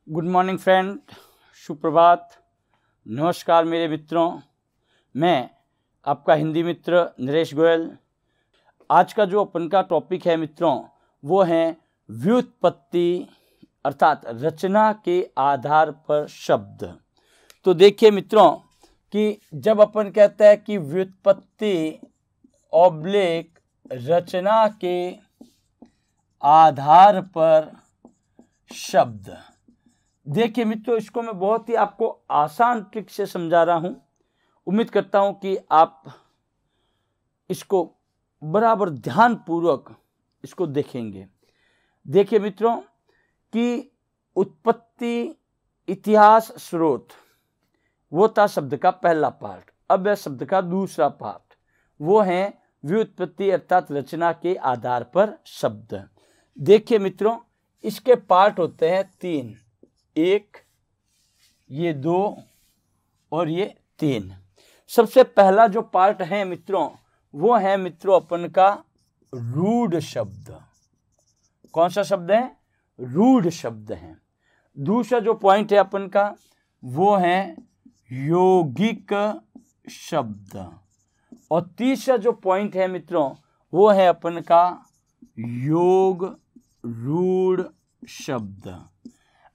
Good morning friend, सुप्रभात, नमस्कार मेरे मित्रों। मैं आपका हिंदी मित्र नरेश गोयल। आज का जो अपन का टॉपिक है मित्रों वो है व्युत्पत्ति अर्थात रचना के आधार पर शब्द। तो देखिए मित्रों कि जब अपन कहते हैं कि व्युत्पत्ति ऑब्लिक रचना के आधार पर शब्द, देखिए मित्रों इसको मैं बहुत ही आपको आसान ट्रिक से समझा रहा हूं। उम्मीद करता हूं कि आप इसको बराबर ध्यानपूर्वक इसको देखेंगे। देखिए मित्रों कि उत्पत्ति, इतिहास, स्रोत वो था शब्द का पहला पार्ट। अब है शब्द का दूसरा पार्ट, वो है व्युत्पत्ति अर्थात रचना के आधार पर शब्द। देखिए मित्रों इसके पार्ट होते हैं तीन, एक, ये दो और ये तीन। सबसे पहला जो पार्ट है मित्रों वो है मित्रों अपन का रूढ़ शब्द। कौन सा शब्द है? रूढ़ शब्द है। दूसरा जो पॉइंट है अपन का वो है यौगिक शब्द। और तीसरा जो पॉइंट है मित्रों वो है अपन का योग रूढ़ शब्द।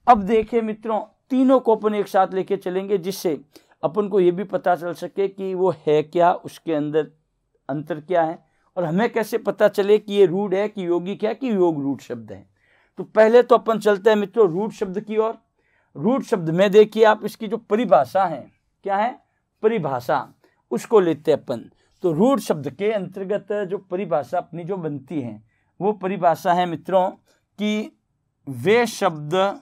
अब देखिए मित्रों तीनों को अपन एक साथ लेके चलेंगे जिससे अपन को ये भी पता चल सके कि वो है क्या, उसके अंदर अंतर क्या है, और हमें कैसे पता चले कि ये रूढ़ है कि यौगिक है कि योग रूढ़ शब्द है। तो पहले तो अपन चलते हैं मित्रों रूढ़ शब्द की ओर। रूढ़ शब्द में देखिए आप इसकी जो परिभाषा है, क्या है परिभाषा, उसको लेते हैं अपन। तो रूढ़ शब्द के अंतर्गत जो परिभाषा अपनी जो बनती है वो परिभाषा है मित्रों कि वे शब्द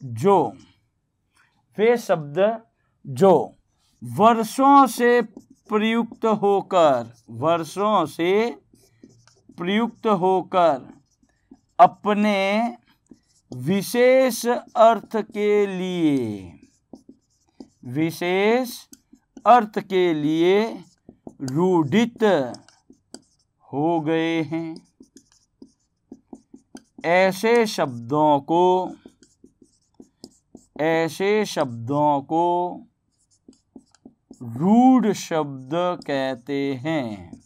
जो वर्षों से प्रयुक्त होकर अपने विशेष अर्थ के लिए रूढ़ित हो गए हैं, ऐसे शब्दों को रूढ़ शब्द कहते हैं।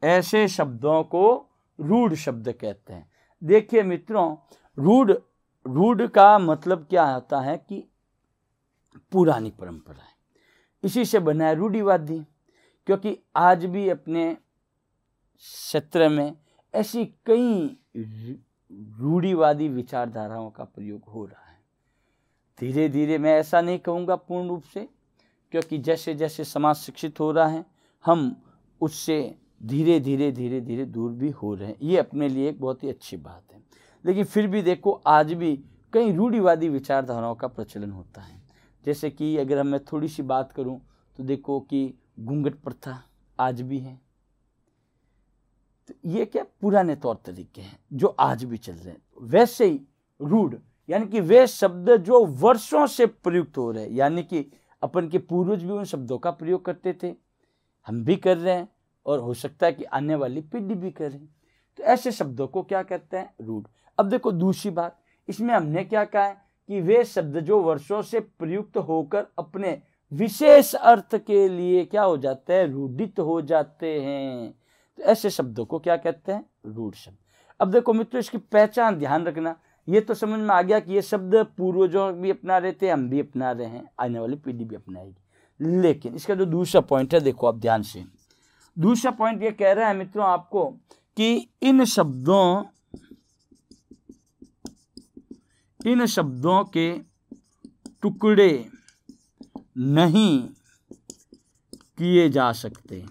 ऐसे शब्दों को रूढ़ शब्द कहते हैं। देखिए मित्रों रूढ़ का मतलब क्या होता है कि पुरानी परंपरा है, इसी से बना है रूढ़िवादी। क्योंकि आज भी अपने क्षेत्र में ऐसी कई रूढ़िवादी विचारधाराओं का प्रयोग हो रहा है। धीरे धीरे, मैं ऐसा नहीं कहूँगा पूर्ण रूप से, क्योंकि जैसे जैसे समाज शिक्षित हो रहा है हम उससे धीरे धीरे दूर भी हो रहे हैं। ये अपने लिए एक बहुत ही अच्छी बात है। लेकिन फिर भी देखो आज भी कई रूढ़िवादी विचारधाराओं का प्रचलन होता है। जैसे कि अगर मैं थोड़ी सी बात करूं तो देखो कि घूंघट प्रथा आज भी है। तो ये क्या पुराने तौर तरीके हैं जो आज भी चल रहे हैं। वैसे ही रूढ़ यानी कि वे शब्द जो वर्षों से प्रयुक्त हो रहे हैं, यानी कि अपन के पूर्वज भी उन शब्दों का प्रयोग करते थे, हम भी कर रहे हैं और हो सकता है कि आने वाली पीढ़ी भी करे। तो ऐसे शब्दों को क्या कहते हैं? रूढ़। अब देखो दूसरी बात, इसमें हमने क्या कहा है कि वे शब्द जो वर्षों से प्रयुक्त होकर अपने विशेष अर्थ के लिए क्या हो जाते हैं? रूढ़ित हो जाते हैं। तो ऐसे शब्दों को क्या कहते हैं? रूढ़ शब्द। अब देखो मित्रों इसकी पहचान ध्यान रखना। ये तो समझ में आ गया कि ये शब्द पूर्वजों भी अपना रहे थे, हम भी अपना रहे हैं, आने वाली पीढ़ी भी अपनाएगी। लेकिन इसका जो दूसरा पॉइंट है देखो आप ध्यान से, दूसरा पॉइंट ये कह रहा है मित्रों आपको कि इन शब्दों के टुकड़े नहीं किए जा सकते,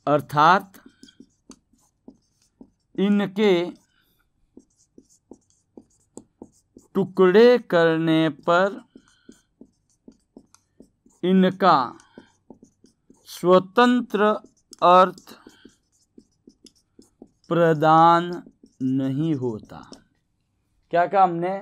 अर्थात इनके टुकड़े करने पर इनका स्वतंत्र अर्थ प्रदान नहीं होता। क्या कहा हमने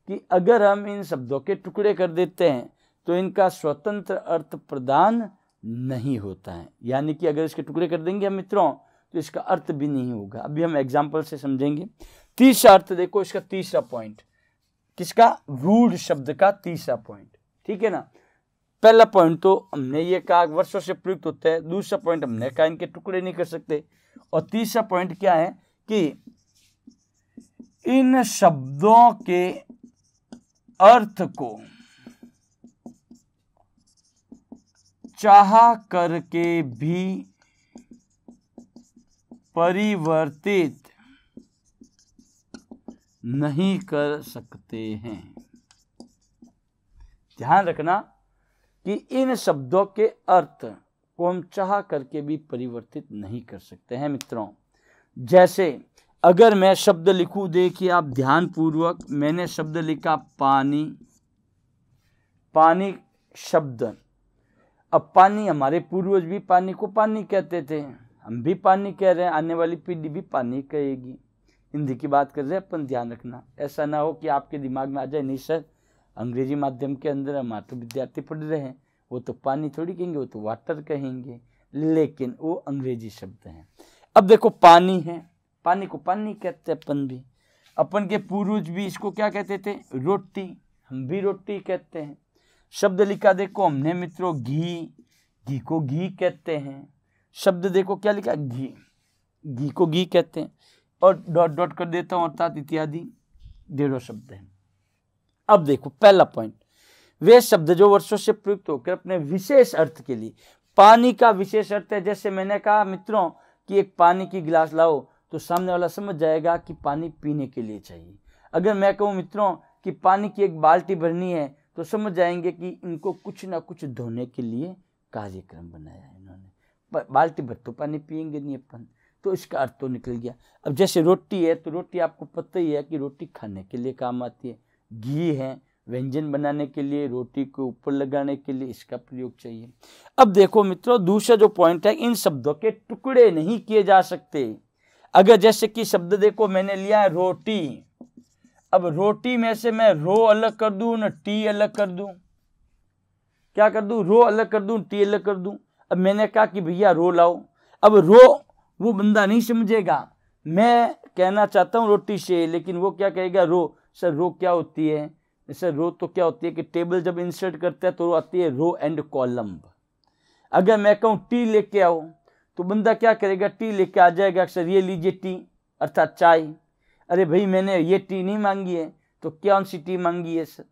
कि अगर हम इन शब्दों के टुकड़े कर देते हैं तो इनका स्वतंत्र अर्थ प्रदान नहीं होता है। यानी कि अगर इसके टुकड़े कर देंगे हम मित्रों तो इसका अर्थ भी नहीं होगा। अभी हम एग्जाम्पल से समझेंगे। तीसरा अर्थ देखो, इसका तीसरा पॉइंट, किसका, रूढ़ शब्द का तीसरा पॉइंट, ठीक है ना। पहला पॉइंट तो हमने ये कहा वर्षों से प्रयुक्त होता है, दूसरा पॉइंट हमने कहा इनके टुकड़े नहीं कर सकते, और तीसरा पॉइंट क्या है कि इन शब्दों के अर्थ को चाह करके भी परिवर्तित नहीं कर सकते हैं। ध्यान रखना कि इन शब्दों के अर्थ को हम चाह करके भी परिवर्तित नहीं कर सकते हैं मित्रों। जैसे अगर मैं शब्द लिखूं, देखिए आप ध्यान पूर्वक, मैंने शब्द लिखा पानी, पानी शब्द। अब पानी, हमारे पूर्वज भी पानी को पानी कहते थे, हम भी पानी कह रहे हैं, आने वाली पीढ़ी भी पानी कहेगी। हिंदी की बात कर रहे हैं अपन, ध्यान रखना, ऐसा ना हो कि आपके दिमाग में आ जाए नहीं सर अंग्रेजी माध्यम के अंदर हमारे तो विद्यार्थी पढ़ रहे हैं, वो तो पानी थोड़ी कहेंगे, वो तो वाटर कहेंगे, लेकिन वो अंग्रेजी शब्द हैं। अब देखो पानी है, पानी को पानी कहते हैं अपन भी, अपन के पूर्वज भी इसको क्या कहते थे, रोटी, हम भी रोटी कहते हैं। शब्द लिखा देखो हमने मित्रों घी, घी को घी कहते हैं। शब्द देखो क्या लिखा, घी, घी को घी कहते हैं, और डॉट डॉट कर देता हूँ अर्थात इत्यादि, 1.5 शब्द हैं। अब देखो पहला पॉइंट, वे शब्द जो वर्षों से प्रयुक्त होकर अपने विशेष अर्थ के लिए, पानी का विशेष अर्थ है, जैसे मैंने कहा मित्रों कि एक पानी की गिलास लाओ तो सामने वाला समझ जाएगा कि पानी पीने के लिए चाहिए। अगर मैं कहूँ मित्रों कि पानी की एक बाल्टी भरनी है तो समझ जाएंगे कि इनको कुछ ना कुछ धोने के लिए कार्यक्रम बनाया है इन्होंने, बाल्टी भर तो पानी पिएंगे नहीं अपन, तो इसका अर्थ तो निकल गया। अब जैसे रोटी है तो रोटी आपको पता ही है कि रोटी खाने के लिए काम आती है, घी है व्यंजन बनाने के लिए, रोटी को ऊपर लगाने के लिए इसका प्रयोग चाहिए। अब देखो मित्रों दूसरा जो पॉइंट है, इन शब्दों के टुकड़े नहीं किए जा सकते। अगर जैसे कि शब्द देखो मैंने लिया है रोटी, अब रोटी में से मैं रो अलग कर दूं ना टी अलग कर दूं, क्या कर दूं, रो अलग कर दूं टी अलग कर दूं। अब मैंने कहा कि भैया रो लाओ, अब रो वो बंदा नहीं समझेगा, मैं कहना चाहता हूँ रोटी से, लेकिन वो क्या कहेगा रो। सर रो क्या होती है, सर रो तो क्या होती है कि टेबल जब इंसर्ट करते हैं तो आती है रो एंड कॉलम। अगर मैं कहूँ टी लेके आओ तो बंदा क्या करेगा, टी लेके आ जाएगा, सर ये लीजिए टी अर्थात चाय। अरे भाई मैंने ये टी नहीं मांगी है, तो कौन सी टी मांगी है सर।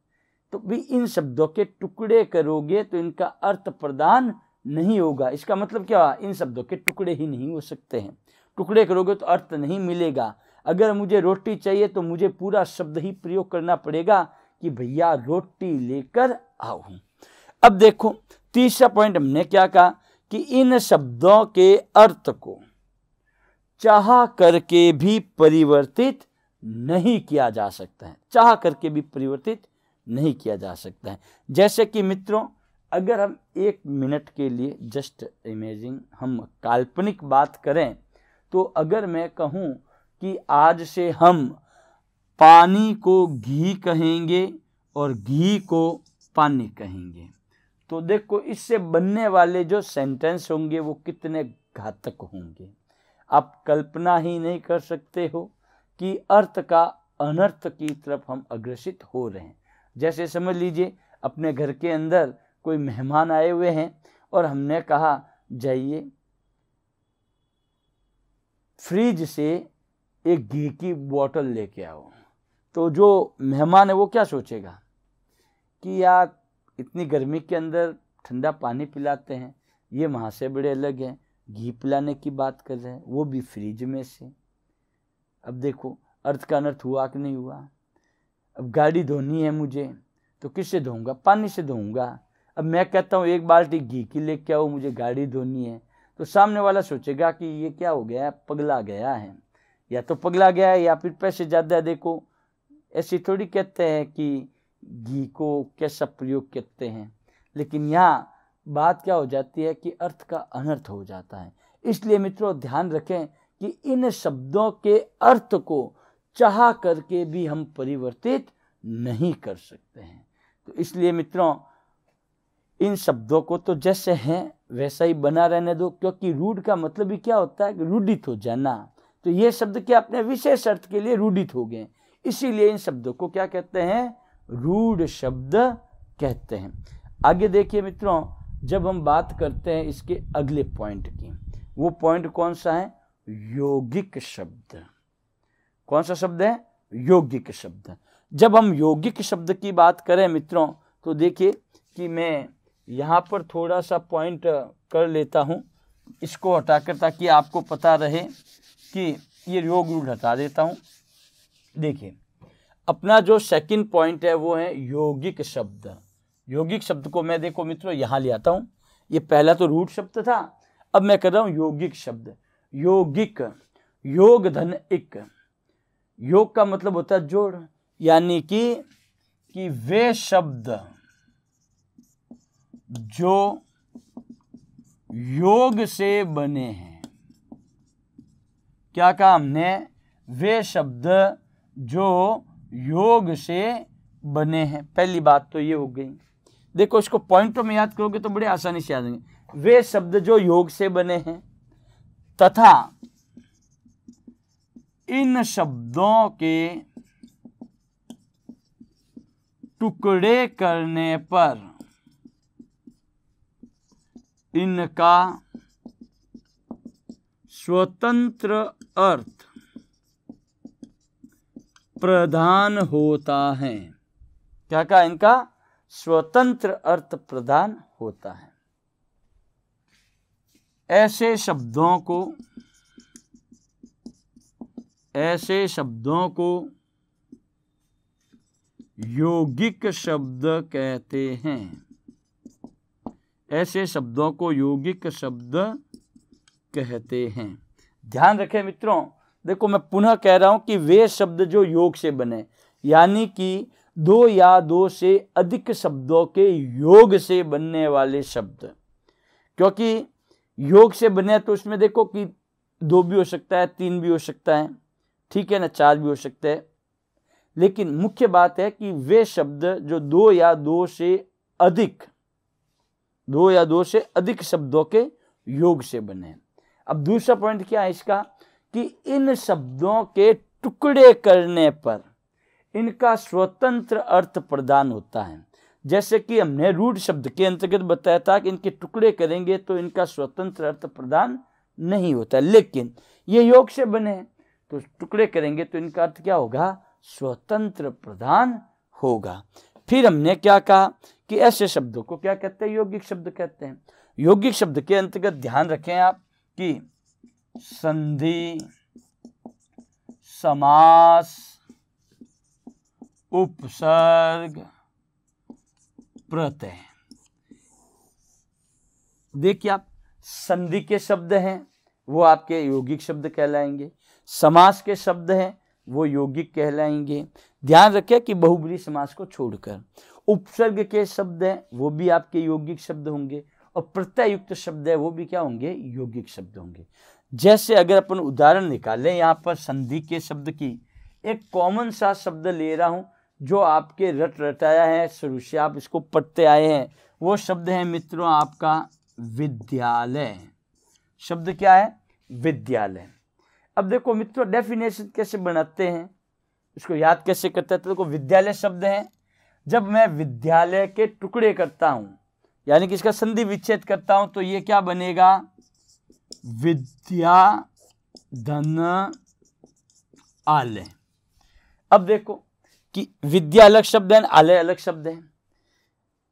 तो भी इन शब्दों के टुकड़े करोगे तो इनका अर्थ प्रदान नहीं होगा। इसका मतलब क्या, इन शब्दों के टुकड़े ही नहीं हो सकते हैं, टुकड़े करोगे तो अर्थ नहीं मिलेगा। अगर मुझे रोटी चाहिए तो मुझे पूरा शब्द ही प्रयोग करना पड़ेगा कि भैया रोटी लेकर आओ। अब देखो तीसरा पॉइंट हमने क्या कहा कि इन शब्दों के अर्थ को चाह करके भी परिवर्तित नहीं किया जा सकता है, चाह करके भी परिवर्तित नहीं किया जा सकता है। जैसे कि मित्रों अगर हम 1 मिनट के लिए जस्ट इमेजिन हम काल्पनिक बात करें, तो अगर मैं कहूँ कि आज से हम पानी को घी कहेंगे और घी को पानी कहेंगे, तो देखो इससे बनने वाले जो सेंटेंस होंगे वो कितने घातक होंगे। आप कल्पना ही नहीं कर सकते हो कि अर्थ का अनर्थ की तरफ हम अग्रसित हो रहे हैं। जैसे समझ लीजिए अपने घर के अंदर कोई मेहमान आए हुए हैं और हमने कहा जाइए फ्रिज से एक घी की बोतल लेके आओ, तो जो मेहमान है वो क्या सोचेगा कि यार इतनी गर्मी के अंदर ठंडा पानी पिलाते हैं, ये वहाँ से बड़े अलग हैं, घी पिलाने की बात कर रहे हैं वो भी फ्रिज में से। अब देखो अर्थ का अनर्थ हुआ कि नहीं हुआ। अब गाड़ी धोनी है मुझे तो किससे धोऊंगा, पानी से धोऊंगा। अब मैं कहता हूँ 1 बाल्टी घी की लेके आओ, मुझे गाड़ी धोनी है, तो सामने वाला सोचेगा कि ये क्या हो गया है, पगला गया है, या तो पगला गया है या फिर पैसे ज़्यादा देखो। ऐसी थोड़ी कहते हैं कि घी को कैसा प्रयोग करते हैं, लेकिन यहाँ बात क्या हो जाती है कि अर्थ का अनर्थ हो जाता है। इसलिए मित्रों ध्यान रखें कि इन शब्दों के अर्थ को चाह करके भी हम परिवर्तित नहीं कर सकते हैं। तो इसलिए मित्रों इन शब्दों को तो जैसे हैं वैसा ही बना रहने दो, क्योंकि रूढ़ का मतलब ही क्या होता है कि रूढ़ित हो जाना, तो ये शब्द क्या अपने विशेष अर्थ के लिए रूढ़ित हो गए, इसीलिए इन शब्दों को क्या कहते हैं, रूढ़ शब्द कहते हैं। आगे देखिए मित्रों, जब हम बात करते हैं इसके अगले पॉइंट की, वो पॉइंट कौन सा है, यौगिक शब्द। कौन सा शब्द है, यौगिक शब्द। जब हम यौगिक शब्द की बात करें मित्रों, तो देखिए कि मैं यहाँ पर थोड़ा सा पॉइंट कर लेता हूँ, इसको हटाकर, ताकि आपको पता रहे कि ये योग रूढ़ हटा देता हूँ। देखिए अपना जो सेकंड पॉइंट है वो है यौगिक शब्द। यौगिक शब्द को मैं देखो मित्रों यहाँ ले आता हूँ, ये पहला तो रूढ़ शब्द था, अब मैं कर रहा हूँ यौगिक शब्द। यौगिक, योग धन इक, योग का मतलब होता है जोड़, यानी कि वे शब्द जो योग से बने हैं। क्या कहा हमने, वे शब्द जो योग से बने हैं। पहली बात तो ये हो गई। देखो इसको पॉइंटों में याद करोगे तो बड़े आसानी से याद आएंगे। वे शब्द जो योग से बने हैं तथा इन शब्दों के टुकड़े करने पर इनका स्वतंत्र अर्थ प्रदान होता है। क्या कहा, इनका स्वतंत्र अर्थ प्रदान होता है। ऐसे शब्दों को यौगिक शब्द कहते हैं। ऐसे शब्दों को यौगिक शब्द कहते हैं। ध्यान रखें मित्रों, देखो मैं पुनः कह रहा हूं कि वे शब्द जो योग से बने, यानी कि दो या दो से अधिक शब्दों के योग से बनने वाले शब्द। क्योंकि योग से बने तो उसमें देखो कि दो भी हो सकता है, तीन भी हो सकता है, ठीक है ना, चार भी हो सकता है। लेकिन मुख्य बात है कि वे शब्द जो दो या दो से अधिक शब्दों के योग से बने। अब दूसरा पॉइंट क्या है इसका, कि इन शब्दों के टुकड़े करने पर इनका स्वतंत्र अर्थ प्रदान होता है। जैसे कि हमने रूढ़ शब्द के अंतर्गत बताया था कि इनके टुकड़े करेंगे तो इनका स्वतंत्र अर्थ प्रदान नहीं होता, लेकिन ये योग से बने हैं तो टुकड़े करेंगे तो इनका अर्थ क्या होगा, स्वतंत्र प्रदान होगा। फिर हमने क्या कहा कि ऐसे शब्दों को क्या कहते हैं, यौगिक शब्द कहते हैं। यौगिक शब्द के अंतर्गत ध्यान रखें आप कि संधि, समास, उपसर्ग, प्रत्यय। देखिए आप, संधि के शब्द हैं वो आपके यौगिक शब्द कहलाएंगे, समास के शब्द हैं वो यौगिक कहलाएंगे। ध्यान रखें कि बहुब्रीहि समास को छोड़कर उपसर्ग के शब्द हैं वो भी आपके यौगिक शब्द होंगे, और प्रत्यय युक्त शब्द है वो भी क्या होंगे, यौगिक शब्द होंगे। जैसे अगर अपन उदाहरण निकालें यहाँ पर संधि के शब्द की, एक कॉमन सा शब्द ले रहा हूँ जो आपके रटाया है, शुरू से आप इसको पढ़ते आए हैं, वो शब्द है मित्रों आपका विद्यालय। शब्द क्या है, विद्यालय। अब देखो मित्रों डेफिनेशन कैसे बनाते हैं, इसको याद कैसे करते हैं। तो देखो विद्यालय शब्द है, जब मैं विद्यालय के टुकड़े करता हूँ यानी कि इसका संधि विच्छेद करता हूँ तो ये क्या बनेगा, विद्या धन आलय। अब देखो कि विद्या अलग शब्द है, आलय अलग शब्द है,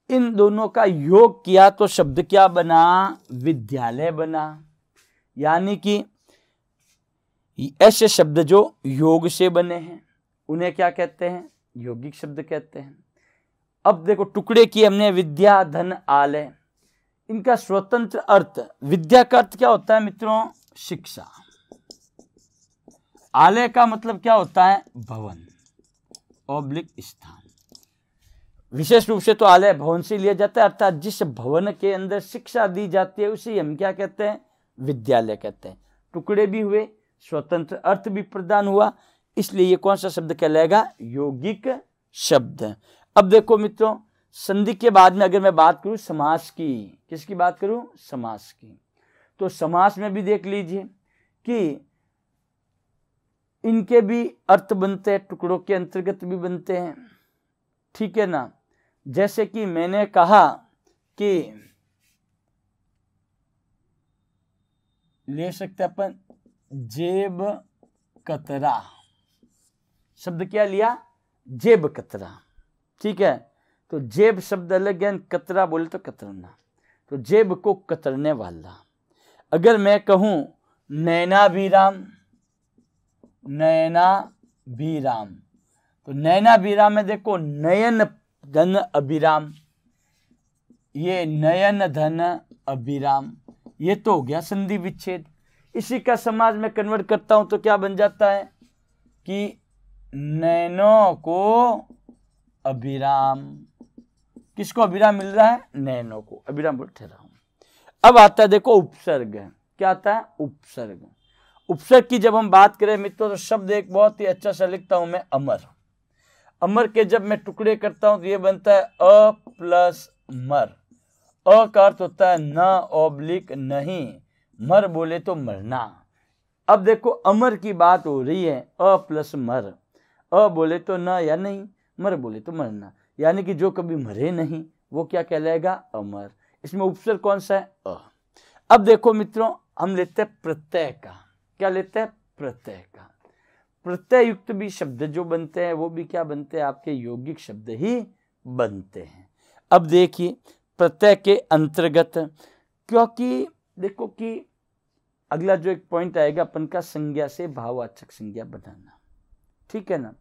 इन दोनों का योग किया तो शब्द क्या बना, विद्यालय बना। यानी कि ऐसे शब्द जो योग से बने हैं उन्हें क्या कहते हैं, यौगिक शब्द कहते हैं। अब देखो टुकड़े किए हमने, विद्या धन आलय, इनका स्वतंत्र अर्थ, विद्या का अर्थ क्या होता है मित्रों, शिक्षा। आलय का मतलब क्या होता है, भवन ऑब्लिक स्थान। विशेष रूप से तो आलय भवन से लिया जाता है, अर्थात जिस भवन के अंदर शिक्षा दी जाती है उसे हम क्या कहते हैं, विद्यालय कहते हैं। टुकड़े भी हुए, स्वतंत्र अर्थ भी प्रदान हुआ, इसलिए ये कौन सा शब्द कहलाएगा, यौगिक शब्द। अब देखो मित्रों, संधि के बाद में अगर मैं बात करूं समास की, किसकी बात करूं, समास की, तो समास में भी देख लीजिए कि इनके भी अर्थ बनते हैं, टुकड़ों के अंतर्गत भी बनते हैं, ठीक है ना। जैसे कि मैंने कहा कि ले सकते अपन जेब कतरा, शब्द क्या लिया, जेब कतरा, ठीक है। तो जेब शब्द अलग है, कतरा बोले तो कतरना, तो जेब को कतरने वाला। अगर मैं कहूं नैनाभिराम, नैनाभिराम, तो नैनाभिराम में देखो नयन धन अभिराम, ये नयन धन अभिराम, ये तो हो गया संधि विच्छेद। इसी का समाज में कन्वर्ट करता हूं तो क्या बन जाता है कि नैनो को अभिराम, किसको अभिराम मिल रहा है, नैनो को अभिराम बोल ठहरा हूं। अब आता है देखो उपसर्ग, क्या आता है, उपसर्ग। उपसर्ग की जब हम बात करें मित्रों तो शब्द एक बहुत ही अच्छा सा लिखता हूं मैं, अमर। अमर के जब मैं टुकड़े करता हूं तो ये बनता है अ प्लस मर। अ का अर्थ होता है न ऑब्लिक नहीं, मर बोले तो मरना। अब देखो अमर की बात हो रही है, अ प्लस मर, अ बोले तो न या नहीं, मर बोले तो मरना, यानी कि जो कभी मरे नहीं वो क्या कहलाएगा, अमर। इसमें उपसर्ग कौन सा है, अ। अब देखो मित्रों हम लेते हैं प्रत्यय का, क्या लेते हैं, प्रत्यय का। प्रत्यय युक्त भी शब्द जो बनते हैं वो भी क्या बनते हैं, आपके यौगिक शब्द ही बनते हैं। अब देखिए प्रत्यय के अंतर्गत, क्योंकि देखो कि अगला जो एक पॉइंट आएगा अपन का, संज्ञा से भाववाचक संज्ञा बनाना, ठीक है ना।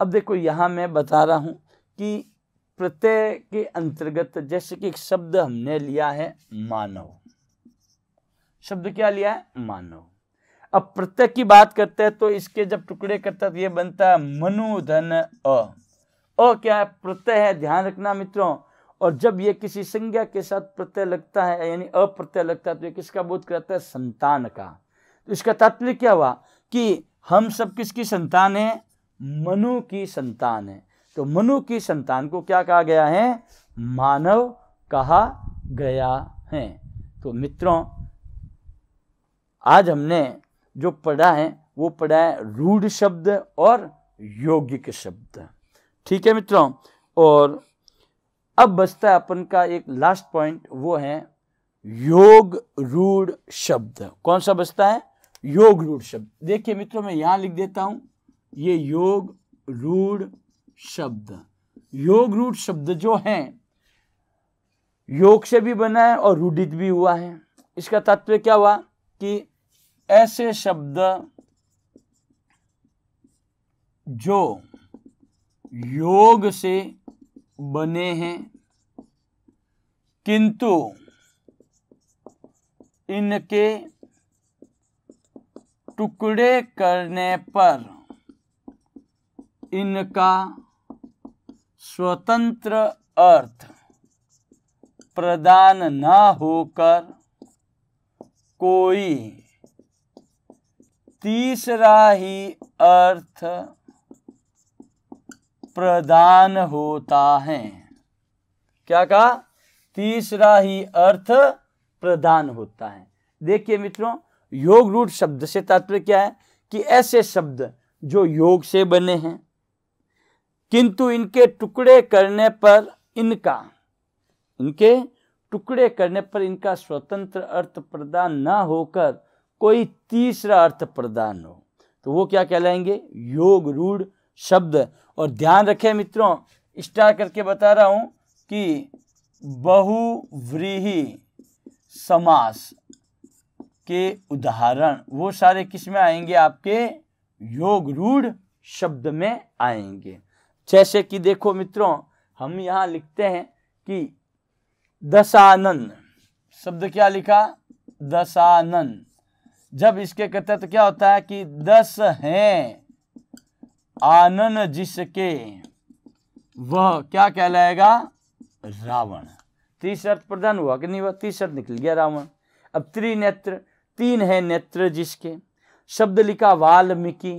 अब देखो यहां मैं बता रहा हूं कि प्रत्यय के अंतर्गत जैसे कि एक शब्द हमने लिया है मानव, शब्द क्या लिया है, मानव। अब प्रत्यय की बात करते हैं तो इसके जब टुकड़े करता है तो ये बनता है मनुधन अ। अ क्या है, प्रत्यय है, ध्यान रखना मित्रों। और जब ये किसी संज्ञा के साथ प्रत्यय लगता है यानी अप्रत्यय लगता है तो ये किसका बोध कराता है, संतान का। तो इसका तात्पर्य क्या हुआ कि हम सब किसकी संतान है, मनु की संतान है। तो मनु की संतान को क्या कहा गया है, मानव कहा गया है। तो मित्रों आज हमने जो पढ़ा है वो पढ़ा है रूढ़ शब्द और यौगिक शब्द, ठीक है मित्रों। और अब बचता है अपन का एक लास्ट पॉइंट, वो है योग रूढ़ शब्द। कौन सा बचता है, योग रूढ़ शब्द। देखिए मित्रों मैं यहां लिख देता हूं, ये योग रूढ़ शब्द। योग रूढ़ शब्द जो हैं योग से भी बना है और रूढ़ित भी हुआ है। इसका तात्पर्य क्या हुआ कि ऐसे शब्द जो योग से बने हैं किंतु इनके टुकड़े करने पर इनका स्वतंत्र अर्थ प्रदान न होकर कोई तीसरा ही अर्थ प्रदान होता है। क्या कहा, तीसरा ही अर्थ प्रदान होता है। देखिए मित्रों योग रूढ़ शब्द से तात्पर्य क्या है कि ऐसे शब्द जो योग से बने हैं किंतु इनके टुकड़े करने पर इनका स्वतंत्र अर्थ प्रदान न होकर कोई तीसरा अर्थ प्रदान हो, तो वो क्या कहलाएंगे, योग रूढ़ शब्द। और ध्यान रखें मित्रों, स्टार करके बता रहा हूं कि बहुव्रीहि समास के उदाहरण वो सारे किस में आएंगे, आपके योग रूढ़ शब्द में आएंगे। जैसे कि देखो मित्रों हम यहां लिखते हैं कि दशानन, शब्द क्या लिखा, दशानन। जब इसके कहते हैं तो क्या होता है कि 10 हैं आनन जिसके वह क्या कहलाएगा, रावण। तीसरा अर्थ प्रदान हुआ कि नहीं हुआ, तीसरा अर्थ निकल गया रावण। अब त्रिनेत्र, 3 है नेत्र जिसके। शब्द लिखा वाल्मीकि।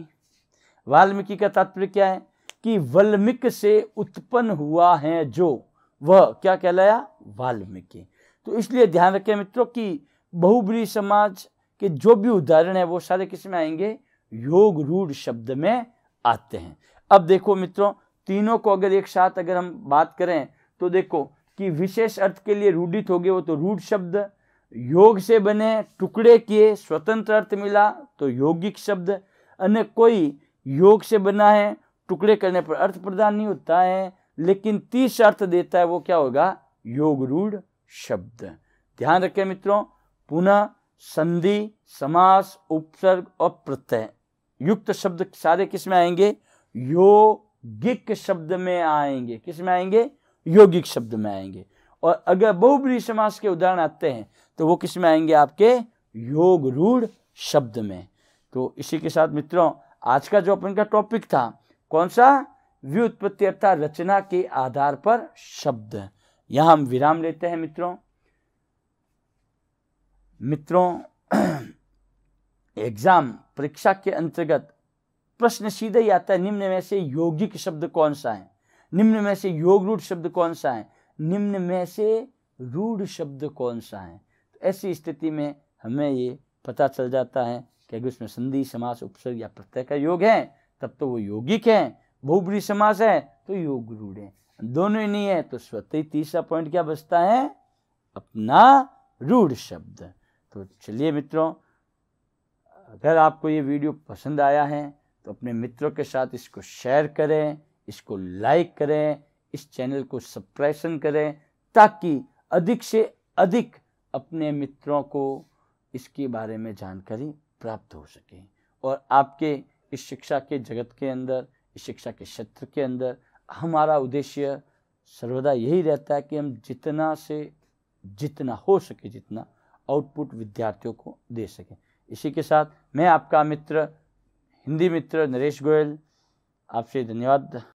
वाल्मीकि का तात्पर्य क्या है कि वाल्मीकि से उत्पन्न हुआ है जो, वह क्या कहलाया, वाल्मीकि। तो इसलिए ध्यान रखें मित्रों कि बहुब्रीहि समाज के जो भी उदाहरण है वो सारे किस में आएंगे, योग रूढ़ शब्द में आते हैं। अब देखो मित्रों, तीनों को अगर एक साथ अगर हम बात करें तो देखो कि विशेष अर्थ के लिए रूढ़ित हो गए वो तो रूढ़ शब्द, योग से बने टुकड़े किए स्वतंत्र अर्थ मिला तो यौगिक शब्द, अन्य कोई योग से बना है टुकड़े करने पर अर्थ प्रदान नहीं होता है लेकिन 30 अर्थ देता है, वो क्या होगा? योग रूढ़ शब्द। ध्यान रखें मित्रों, पुनः संधि, समास, उपसर्ग और प्रत्यय युक्त शब्द सारे किस में आएंगे? यौगिक शब्द में आएंगे। किस में आएंगे? यौगिक शब्द में आएंगे। और अगर बहुब्रीहि समास के उदाहरण आते हैं तो वो किस में आएंगे? आपके योग रूढ़ शब्द में। तो इसी के साथ मित्रों आज का जो अपन का टॉपिक था कौन सा? व्युत्पत्ति अर्थात रचना के आधार पर शब्द। यहां हम विराम लेते हैं मित्रों एग्जाम परीक्षा के अंतर्गत प्रश्न सीधा ही आता है, निम्न में से यौगिक शब्द कौन सा है, निम्न में से योग रूढ़ शब्द कौन सा है, निम्न में से रूढ़ शब्द कौन सा है। तो ऐसी स्थिति में हमें ये पता चल जाता है कि अगर उसमें संधि, समास, उपसर्ग या प्रत्यय का योग है तब तो वो यौगिक है, बहुब्रीहि समास है तो योग रूढ़ है, दोनों ही नहीं है तो स्वतः ही तीसरा पॉइंट क्या बचता है? अपना रूढ़ शब्द। तो चलिए मित्रों, अगर आपको ये वीडियो पसंद आया है तो अपने मित्रों के साथ इसको शेयर करें, इसको लाइक करें, इस चैनल को सब्सक्राइब करें ताकि अधिक से अधिक अपने मित्रों को इसके बारे में जानकारी प्राप्त हो सके। और आपके इस शिक्षा के जगत के अंदर, इस शिक्षा के क्षेत्र के अंदर हमारा उद्देश्य सर्वदा यही रहता है कि हम जितना से जितना हो सके जितना आउटपुट विद्यार्थियों को दे सकें। इसी के साथ मैं आपका मित्र, हिंदी मित्र नरेश गोयल, आपसे धन्यवाद